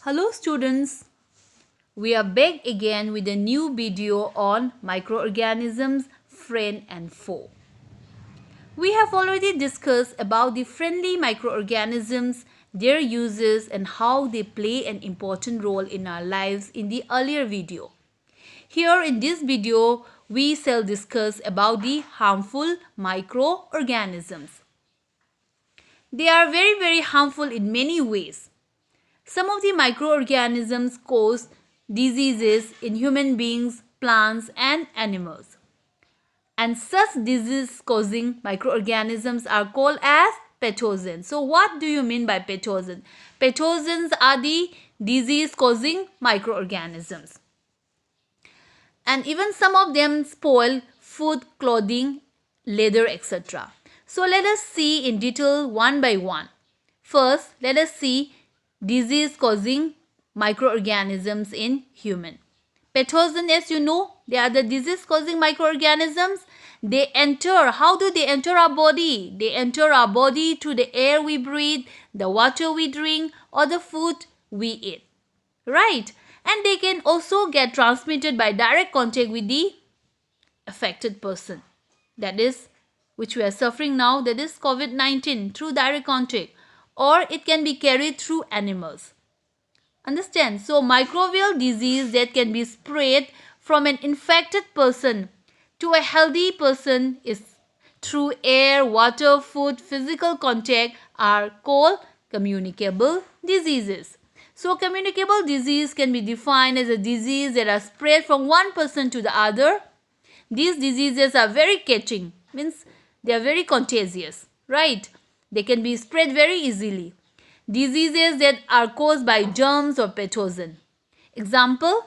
Hello students, we are back again with a new video on microorganisms, friend and foe. We have already discussed about the friendly microorganisms, their uses and how they play an important role in our lives in the earlier video. Here in this video, we shall discuss about the harmful microorganisms. They are very harmful in many ways. Some of the microorganisms cause diseases in human beings, plants and animals. And such disease-causing microorganisms are called as pathogens. So what do you mean by pathogens? Pathogens are the disease-causing microorganisms. And even some of them spoil food, clothing, leather, etc. So let us see in detail one by one. First, let us see disease-causing microorganisms in human. Pathogens, as you know, they are the disease-causing microorganisms. They enter. How do they enter our body? They enter our body through the air we breathe, the water we drink, or the food we eat. Right? And they can also get transmitted by direct contact with the affected person. That is, which we are suffering now, that is COVID-19, through direct contact. Or it can be carried through animals. Understand? So microbial disease that can be spread from an infected person to a healthy person is through air, water, food, physical contact are called communicable diseases. So communicable disease can be defined as a disease that are spread from one person to the other. These diseases are very catching, means they are very contagious, right? They can be spread very easily. Diseases that are caused by germs or pathogen. Example,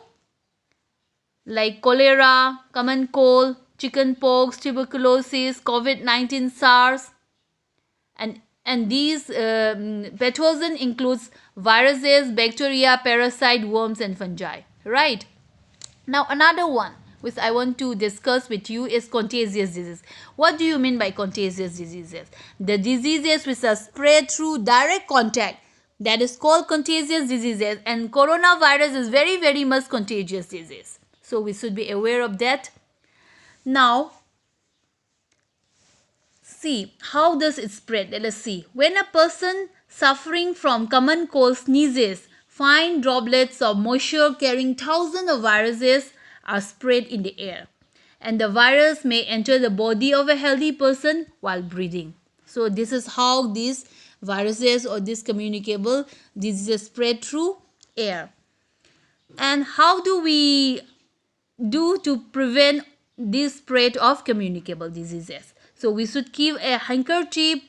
like cholera, common cold, chickenpox, tuberculosis, COVID-19, SARS. And these pathogen includes viruses, bacteria, parasite, worms and fungi. Right? Now another one which I want to discuss with you is contagious disease. What do you mean by contagious diseases? The diseases which are spread through direct contact, that is called contagious diseases, and coronavirus is very much contagious disease. So we should be aware of that. Now see, how does it spread? Let us see. When a person suffering from common cold sneezes, fine droplets of moisture carrying thousands of viruses are spread in the air, and the virus may enter the body of a healthy person while breathing. So this is how these viruses or these communicable diseases spread through air. And how do we do to prevent this spread of communicable diseases? So we should keep a handkerchief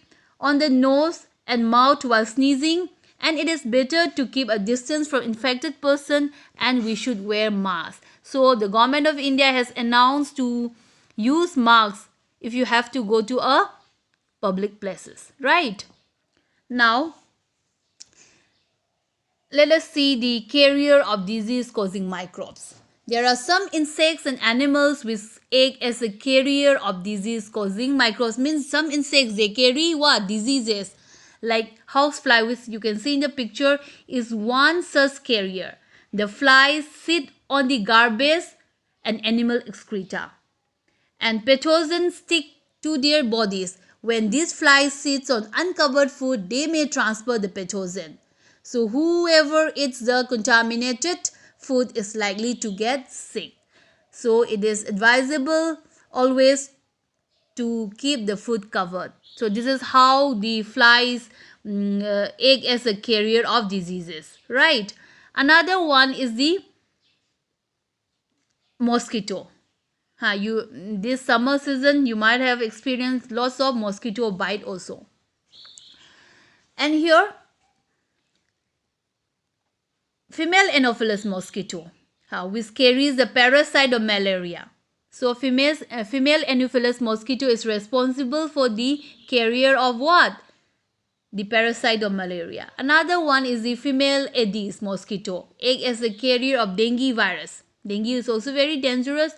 on the nose and mouth while sneezing, and it is better to keep a distance from infected person, and we should wear masks. So the government of India has announced to use masks if you have to go to a public places, right? Now let us see the carrier of disease causing microbes. There are some insects and animals which act as a carrier of disease causing microbes. Means some insects, they carry what? Diseases. Like housefly, which you can see in the picture, is one such carrier. The flies sit on the garbage and animal excreta, and pathogens stick to their bodies. When these flies sit on uncovered food, they may transfer the pathogen. So whoever eats the contaminated food is likely to get sick. So it is advisable always to keep the food covered. So this is how the flies act as a carrier of diseases, right? Another one is the mosquito. This summer season you might have experienced lots of mosquito bite also. And here, female Anopheles mosquito, which carries the parasite of malaria. So female Anopheles mosquito is responsible for the carrier of what? The parasite of malaria. Another one is the female Aedes mosquito, act as a carrier of dengue virus. Dengue is also very dangerous.